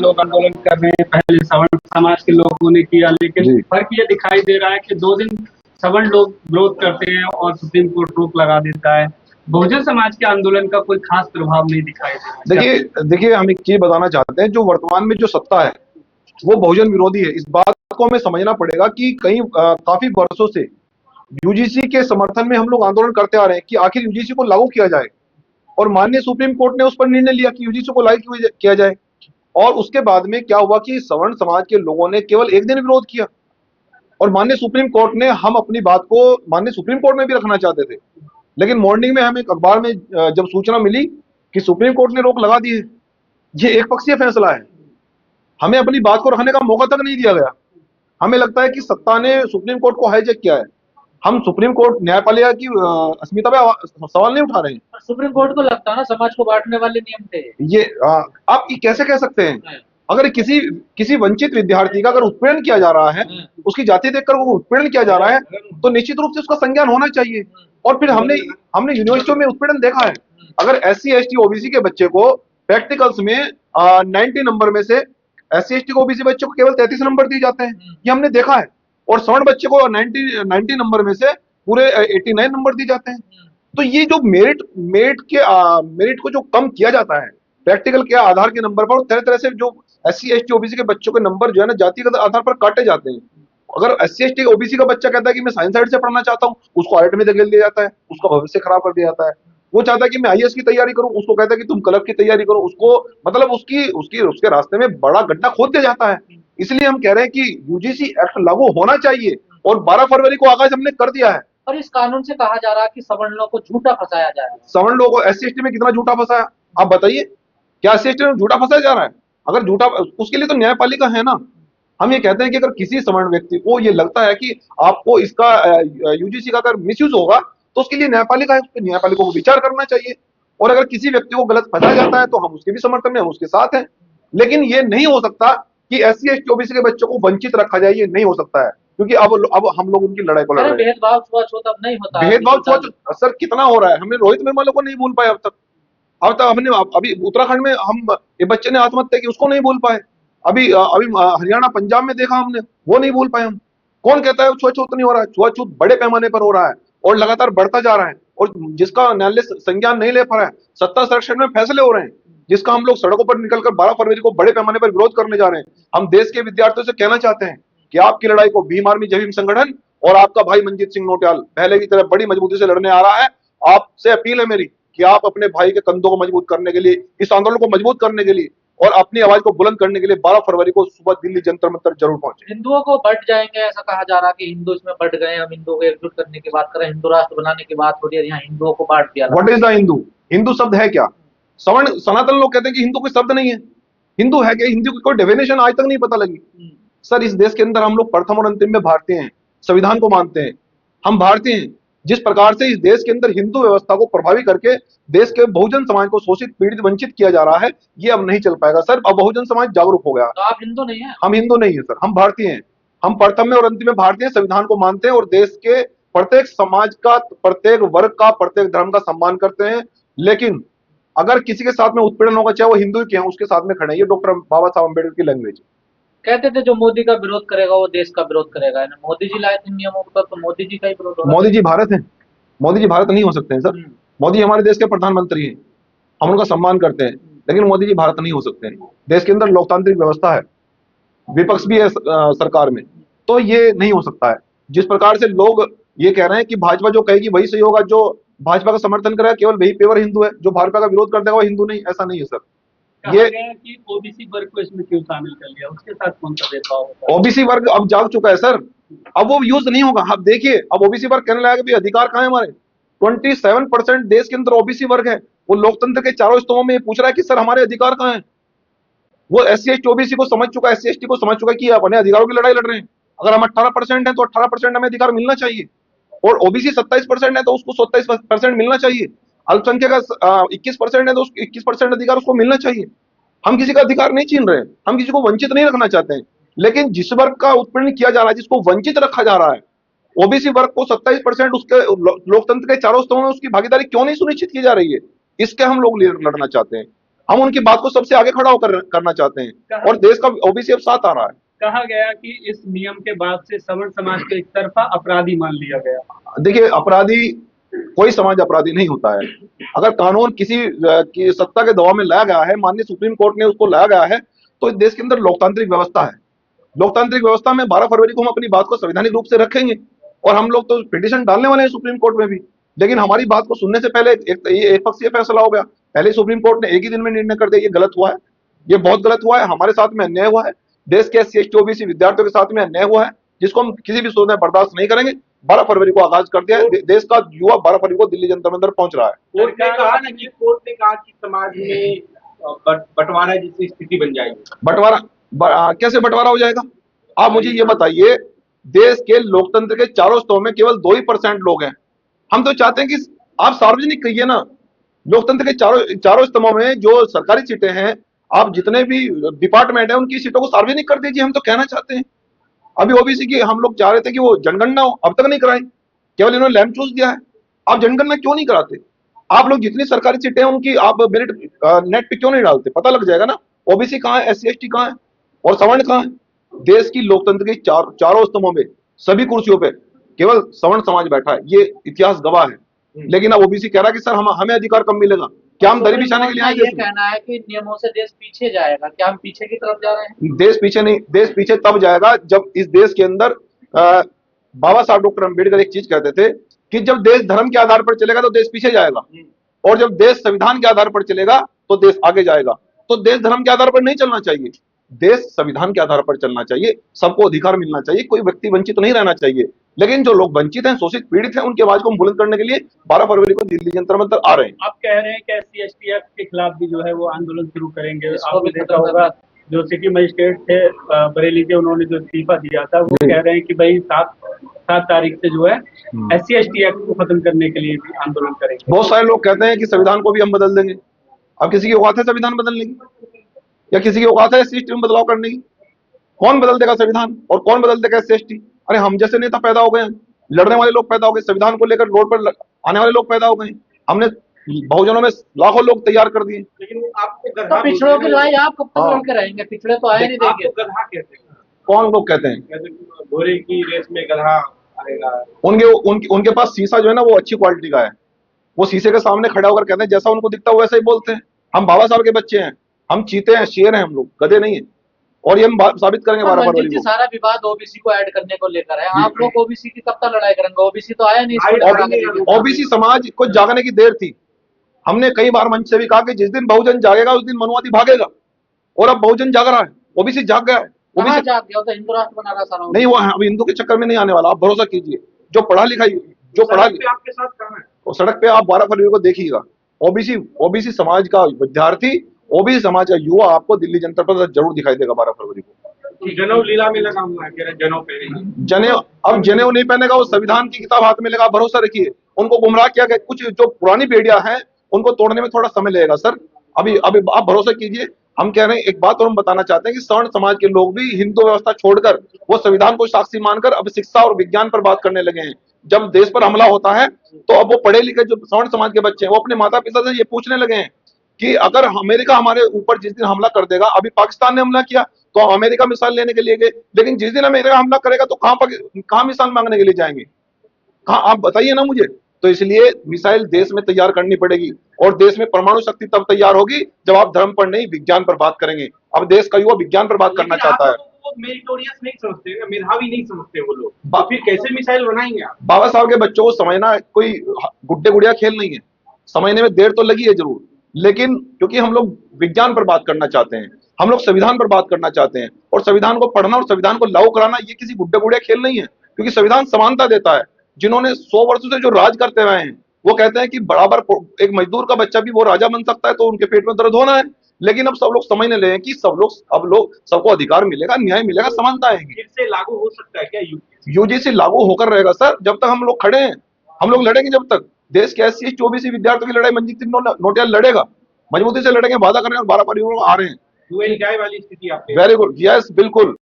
लोग आंदोलन कर रहे हैं, पहले सवर्ण समाज के लोगों ने किया, लेकिन फर्क ये दिखाई दे रहा है कि 2 दिन सवर्ण लोग विरोध करते हैं और सुप्रीम कोर्ट रोक लगा देता है। बहुजन समाज के आंदोलन का कोई खास प्रभाव नहीं दिखाई दे रहा है। देखिए हम एक चीज बताना चाहते हैं, जो वर्तमान में जो सत्ता है वो बहुजन विरोधी है। इस बात को हमें समझना पड़ेगा कि काफी वर्षों से यूजीसी के समर्थन में हम लोग आंदोलन करते आ रहे हैं कि आखिर यूजीसी को लागू किया जाए, और माननीय सुप्रीम कोर्ट ने उस पर निर्णय लिया कि यूजीसी को लागू किया जाए। और उसके बाद में क्या हुआ कि सवर्ण समाज के लोगों ने केवल एक दिन विरोध किया, और माननीय सुप्रीम कोर्ट ने, हम अपनी बात को माननीय सुप्रीम कोर्ट में भी रखना चाहते थे, लेकिन मॉर्निंग में हमें अखबार में जब सूचना मिली कि सुप्रीम कोर्ट ने रोक लगा दी है, ये एक पक्षीय फैसला है। हमें अपनी बात को रखने का मौका तक नहीं दिया गया। हमें लगता है कि सत्ता ने सुप्रीम कोर्ट को हाईजैक किया है। हम सुप्रीम कोर्ट न्यायपालिका की अस्मिता पे सवाल नहीं उठा रहे हैं। सुप्रीम कोर्ट को लगता है ना समाज को बांटने वाले नियम थे ये। आप ये कैसे कह सकते हैं? अगर किसी वंचित विद्यार्थी का अगर उत्पीड़न किया जा रहा है, उसकी जाति देखकर वो उत्पीड़न किया जा रहा है, तो निश्चित रूप से उसका संज्ञान होना चाहिए। और फिर हमने यूनिवर्सिटियों में उत्पीड़न देखा है। अगर SC ST OBC के बच्चे को प्रैक्टिकल्स में 90 नंबर में से SC ST OBC बच्चे को केवल 33 नंबर दिए जाते हैं, ये हमने देखा है। और सवर्ण बच्चे को 90 नंबर में से पूरे 89 नंबर दिए जाते हैं। तो ये जो मेरिट को जो कम किया जाता है प्रैक्टिकल के आधार के नंबर पर, तरह तरह से जो SC ST OBC के बच्चों के नंबर जो है ना जातिगत आधार पर काटे जाते हैं। अगर SC ST OBC का बच्चा कहता है कि मैं साइंस साइड से पढ़ना चाहता हूँ, उसको आर्ट में धकेल दिया जाता है, उसका भविष्य खराब कर दिया जाता है। वो चाहता है कि मैं IAS की तैयारी करूं, उसको कहता है कि तुम क्लर्क की तैयारी करो, उसको मतलब उसके रास्ते में बड़ा गड्ढा खोद दिया जाता है। इसलिए हम कह रहे हैं कि यूजीसी एक्ट लागू होना चाहिए, और 12 फरवरी को आगाज हमने कर दिया है। और इस कानून से कहा जा रहा है कि सवर्ण को झूठा फंसाया जा रहा है। सवर्ण लोगों को SC ST में कितना झूठा फंसाया आप बताइए? क्या SC ST में झूठा फंसाया जा रहा है? अगर झूठा, उसके लिए तो न्यायपालिका है ना। हम ये कहते हैं कि अगर किसी सवर्ण व्यक्ति को ये लगता है कि आपको इसका यूजीसी का अगर मिसयूज होगा, तो उसके लिए न्यायपालिका है, उसके न्यायपालिका को विचार करना चाहिए। और अगर किसी व्यक्ति को गलत फंसाया जाता है तो हम उसके भी समर्थन में, हम उसके साथ हैं। लेकिन ये नहीं हो सकता कि SC ST OBC के बच्चों को वंचित रखा जाए, ये नहीं हो सकता है, क्योंकि अब हम लोग उनकी लड़ाई को लड़ रहे हैं। भेदभाव छुआछूत अब नहीं होता। भेदभाव छुआछूत सर कितना हो रहा है? हमने रोहित वेमुला को नहीं भूल पाए अब तक। हमने अभी उत्तराखंड में हम ये बच्चे ने आत्महत्या की, उसको नहीं भूल पाए। अभी हरियाणा पंजाब में देखा हमने, वो नहीं भूल पाए हम। कौन कहता है छुआछूत नहीं हो रहा है? छुआछूत बड़े पैमाने पर हो रहा है और लगातार बढ़ता जा रहा है, और जिसका न्यायालय संज्ञान नहीं ले पा रहा है। सत्ता संरक्षण में फैसले हो रहे हैं, जिसका हम लोग सड़कों पर निकलकर 12 फरवरी को बड़े पैमाने पर विरोध करने जा रहे हैं। हम देश के विद्यार्थियों से कहना चाहते हैं कि आपकी लड़ाई को भीम आर्मी जय भीम संगठन और आपका भाई मनजीत सिंह नोटियाल पहले की तरह बड़ी मजबूती से लड़ने आ रहा है। आपसे अपील है मेरी कि आप अपने भाई के कंधों को मजबूत करने के लिए, इस आंदोलन को मजबूत करने के लिए और अपनी आवाज को बुलंद करने के लिए 12 फरवरी को सुबह दिल्ली जंतर मंतर जरूर पहुंचे। हिंदुओं को बढ़ जाएंगे ऐसा कहा जा रहा है कि हिंदू इसमें बढ़ गए। हम हिंदुओं को एकजुट करने की बात कर रहे हैं, हिंदू राष्ट्र बनाने की बात हो रही है, यहाँ हिंदुओं को बांट दिया। What is the Hindu? Hindu शब्द है क्या? सवर्ण सनातन लोग कहते हैं कि हिंदू कोई शब्द नहीं है। हिंदू है क्या? हिंदू की कोई डेफिनेशन आज तक नहीं पता लगी। सर इस देश के अंदर हम लोग प्रथम और अंतिम में भारतीय हैं, संविधान को मानते हैं, हम भारतीय हैं। जिस प्रकार से इस देश के अंदर हिंदू व्यवस्था को प्रभावी करके देश के बहुजन समाज को शोषित, पीड़ित, वंचित किया जा रहा है, ये अब नहीं चल पाएगा सर। अब बहुजन समाज जागरूक हो गया। तो आप हिंदू नहीं है? हम हिंदू नहीं है सर, हम भारतीय हैं। हम प्रथम में और अंतिम में भारतीय हैं, संविधान को मानते हैं और देश के प्रत्येक समाज का, प्रत्येक वर्ग का, प्रत्येक धर्म का सम्मान करते हैं। लेकिन अगर किसी के साथ में उत्पीड़न होगा, चाहे वो हिंदू के हैं, उसके साथ में खड़े। ये डॉक्टर बाबा साहब अम्बेडकर की लैंग्वेज। कहते थे जो मोदी का विरोध करेगा वो देश का विरोध करेगा। मोदी जी लाए थे नियमों पर, तो मोदी जी का ही विरोध होगा। मोदी जी भारत है? मोदी जी भारत नहीं हो सकते हैं सर। मोदी हमारे देश के प्रधानमंत्री हैं, हम उनका सम्मान करते हैं, लेकिन मोदी जी भारत नहीं हो सकते हैं। देश के अंदर लोकतांत्रिक व्यवस्था है, विपक्ष भी है सरकार में, तो ये नहीं हो सकता है। जिस प्रकार से लोग ये कह रहे हैं कि भाजपा जो कहेगी वही सही होगा, जो भाजपा का समर्थन करेगा केवल वही पेवर हिंदू है, जो भाजपा का विरोध कर देगा वो हिंदू नहीं, ऐसा नहीं है सर। ये कि ओबीसी वर्ग को इसमें क्यों शामिल कर लिया? उसके साथ कौन सा भेदभाव होता है? ओबीसी वर्ग अब जाग चुका है सर, अब वो यूज नहीं होगा। आप देखिए अब ओबीसी वर्ग कहने लगा कि अधिकार कहाँ है हमारे। 27% देश के अंदर ओबीसी वर्ग है, वो लोकतंत्र के चारों स्तंभों में पूछ रहा है कि सर हमारे अधिकार कहाँ हैं। वो SC ST OBC को समझ चुका है, SC ST को समझ चुका है कि अपने अधिकारों की लड़ाई लड़ रहे हैं। अगर हम 18% है तो 18% हमें अधिकार मिलना चाहिए, और ओबीसी 27% है तो उसको 27% मिलना चाहिए। अल्पसंख्यक 21% है तो उसको 21% अधिकार उसको मिलना चाहिए। हम किसी का अधिकार नहीं छीन रहे हैं, हम किसी को वंचित नहीं रखना चाहते हैं, लेकिन जिस वर्ग का उत्पीड़न किया जा रहा है, जिसको वंचित रखा जा रहा है, ओबीसी वर्ग को 27% उसके लोकतंत्र के चारों स्तंभों में उसकी भागीदारी क्यों नहीं सुनिश्चित की जा रही है, इसके हम लोग लड़ना चाहते हैं। हम उनकी बात को सबसे आगे खड़ा होकर करना चाहते हैं और देश का ओबीसी अब साथ आ रहा है। कहा गया कि इस नियम के बाद से सवर्ण समाज को एक तरफा अपराधी मान लिया गया। देखिए, अपराधी कोई समाज अपराधी नहीं होता है। अगर कानून किसी की सत्ता के दबाव में लाया गया है, माननीय सुप्रीम कोर्ट ने उसको लाया गया है, तो इस देश के अंदर लोकतांत्रिक व्यवस्था है। लोकतांत्रिक व्यवस्था में 12 फरवरी को हम अपनी बात को संवैधानिक रूप से रखेंगे और हम लोग तो पिटीशन डालने वाले हैं सुप्रीम कोर्ट में भी, लेकिन हमारी बात को सुनने से पहले एक पक्षीय फैसला हो गया। पहले सुप्रीम कोर्ट ने एक ही दिन में निर्णय कर दिया। ये गलत हुआ है, ये बहुत गलत हुआ है। हमारे साथ में अन्याय हुआ है, देश के SC ST OBC विद्यार्थियों के साथ में अन्याय हुआ है, जिसको हम किसी भी सूरत में बर्दाश्त नहीं करेंगे। 12 फरवरी को आगाज कर दिया है। देश का युवा 12 फरवरी को दिल्ली जंतर मंतर पहुंच रहा है। कोर्ट ने कहा ना कि कोर्ट ने कहा कि समाज में बंटवारा जैसी स्थिति बन जाएगी। बंटवारा कैसे बंटवारा हो जाएगा? आप मुझे ये बताइए, देश के लोकतंत्र के चारों स्तंभों में केवल 2% लोग हैं। हम तो चाहते हैं कि आप सार्वजनिक कहिए ना। लोकतंत्र के चारों स्तंभों में जो सरकारी सीटें हैं, आप जितने भी डिपार्टमेंट हैं उनकी सीटों को सार्वजनिक कर दीजिए। हम तो कहना चाहते हैं। अभी ओबीसी की हम लोग चाह रहे थे कि वो जनगणना हो, अब तक नहीं कराई, केवल इन्होंने लैंप चूज दिया है। आप जनगणना क्यों नहीं कराते? आप लोग जितनी सरकारी सीटें हैं उनकी आप मेरिट नेट पे क्यों नहीं डालते? पता लग जाएगा ना ओबीसी कहाँ है, SC ST कहाँ है और सवर्ण कहाँ है। देश की लोकतंत्र के चारों स्तंभों में सभी कुर्सियों पे केवल सवर्ण समाज बैठा है, ये इतिहास गवाह है। लेकिन अब ओबीसी कह रहा है कि सर हमें अधिकार कम मिलेगा। क्या हम दरी बिछाने के लिए आए? ये कहना है कि नियमों से देश पीछे जाएगा। क्या हम पीछे की तरफ जा रहे हैं? देश पीछे नहीं, देश पीछे तब जाएगा जब इस देश के अंदर बाबा साहब डॉक्टर अम्बेडकर एक चीज कहते थे कि जब देश धर्म के आधार पर चलेगा तो देश पीछे जाएगा, और जब देश संविधान के आधार पर चलेगा तो देश आगे जाएगा। तो देश धर्म के आधार पर नहीं चलना चाहिए, देश संविधान के आधार पर चलना चाहिए। सबको अधिकार मिलना चाहिए, कोई व्यक्ति वंचित नहीं रहना चाहिए। लेकिन जो लोग वंचित हैं, शोषित, पीड़ित हैं, उनकी आवाज को हम बुलंद करने के लिए 12 फरवरी को दिल्ली जंतर मंतर आ रहे हैं। आप कह रहे हैं कि SC ST Act के खिलाफ भी जो है वो आंदोलन शुरू करेंगे। आपने देखा होगा जो सिटी मजिस्ट्रेट थे बरेली के, उन्होंने जो इस्तीफा दिया था, वो कह रहे हैं कि भाई 7 तारीख से जो है SC ST Act को खत्म करने के लिए भी आंदोलन करेंगे। बहुत सारे लोग कहते हैं कि संविधान को भी हम बदल देंगे। अब किसी की औकात है संविधान बदलने की? या किसी की औकात है SC ST में बदलाव करने की? कौन बदल देगा संविधान और कौन बदल देगा SC ST? अरे हम जैसे नेता पैदा हो गए, लड़ने वाले लोग पैदा हो गए, संविधान को लेकर रोड पर आने वाले लोग पैदा हो गए। हमने बहुजनों में लाखों लोग तैयार कर दिए। लेकिन आपको तो पिछड़ों की लड़ाई आप कब तक लड़के रहेंगे? पिछड़े तो आए नहीं देंगे। गधा कहते हैं, कौन लोग कहते हैं? घोड़े की रेस में गधा आएगा। उनके पास शीशा जो है ना वो अच्छी क्वालिटी का है। वो शीशे के सामने खड़ा होकर कहते हैं जैसा उनको दिखता है वैसा ही बोलते हैं। हम बाबा साहब के बच्चे हैं, हम चीते हैं, शेर हैं, हम लोग गधे नहीं है। और ये हम साबित करेंगे 12 फरवरी को। सारा विवाद ओबीसी को ऐड करने को लेकर है। आप लोग ओबीसी की कब तक लड़ाई करेंगे? ओबीसी तो आया नहीं। ओबीसी समाज को जागने की देर थी। हमने कई बार मंच से भी कहा कि जिस दिन बहुजन जागेगा उस दिन मनुवादी भागेगा, और अब बहुजन जाग रहा है, ओबीसी जाग गया है। ओबीसी जाग गया तो हिंदू राष्ट्र बना रहा सारा नहीं, वो अब हिंदू के चक्कर में नहीं आने वाला, आप भरोसा कीजिए। जो पढ़ा लिखा, जो पढ़ा आपके साथ कहाँ है? वो सड़क पे आप 12 फरवरी को देखिएगा। ओबीसी समाज का विद्यार्थी, ओबीसी समाज का युवा आपको दिल्ली जंतर पर जरूर दिखाई देगा 12 फरवरी को। जनेऊ लीला में लगा हुआ है, जनेऊ पहने। जनेऊ अब जनेऊ नहीं पहनेगा, वो संविधान की किताब हाथ में लेगा, भरोसा रखिए। उनको गुमराह किया गया, कुछ जो पुरानी पीढ़ियां हैं उनको तोड़ने में थोड़ा समय लगेगा सर। अभी आप भरोसा कीजिए। हम कह रहे हैं एक बात और हम बताना चाहते हैं कि सवर्ण समाज के लोग भी हिंदू व्यवस्था छोड़कर वो संविधान को साक्षी मानकर अब शिक्षा और विज्ञान पर बात करने लगे हैं। जब देश पर हमला होता है तो अब वो पढ़े लिखे जो सवर्ण समाज के बच्चे हैं वो अपने माता पिता से ये पूछने लगे हैं कि अगर अमेरिका हमारे ऊपर जिस दिन हमला कर देगा, अभी पाकिस्तान ने हमला किया तो अमेरिका मिसाल लेने के लिए गए, लेकिन जिस दिन अमेरिका हमला करेगा तो कहां मिसाल मांगने के लिए जाएंगे? कहां, आप बताइए ना मुझे। तो इसलिए मिसाइल देश में तैयार करनी पड़ेगी, और देश में परमाणु शक्ति तब तैयार होगी जब आप धर्म पर नहीं विज्ञान पर बात करेंगे। अब देश का युवा विज्ञान पर बात करना चाहता है। वो मेरिटोरियस नहीं समझते, मेधावी नहीं समझते वो लोग, तो फिर कैसे मिसाइल बनाएंगे आप? बाबा साहब के बच्चों को समझना कोई गुड्डे गुड़िया खेल नहीं है। समझने में देर तो लगी है जरूर, लेकिन क्योंकि हम लोग विज्ञान पर बात करना चाहते हैं, हम लोग संविधान पर बात करना चाहते हैं, और संविधान को पढ़ना और संविधान को लागू कराना ये किसी गुड्डे गुड़िया खेल नहीं है। क्योंकि संविधान समानता देता है। जिन्होंने 100 वर्षों से जो राज करते रहे हैं वो कहते हैं कि बराबर एक मजदूर का बच्चा भी वो राजा बन सकता है, तो उनके पेट में दर्द होना है। लेकिन अब सब लोग समझने लगे कि सबको अधिकार मिलेगा, न्याय मिलेगा, समानता आएगी। फिर से लागू हो सकता है क्या यूजीसी? लागू होकर रहेगा सर जब तक हम लोग खड़े हैं। हम लोग लड़ेंगे जब तक। देश के SC ST OBC विद्यार्थियों की लड़ाई मंजीत सिंह नोटियाल लड़ेगा, मजबूती से लड़ेंगे, वादा करेंगे। 12 फरवरी को आ रहे हैं। वाली स्थिति आप? वेरी गुड, यस, बिल्कुल।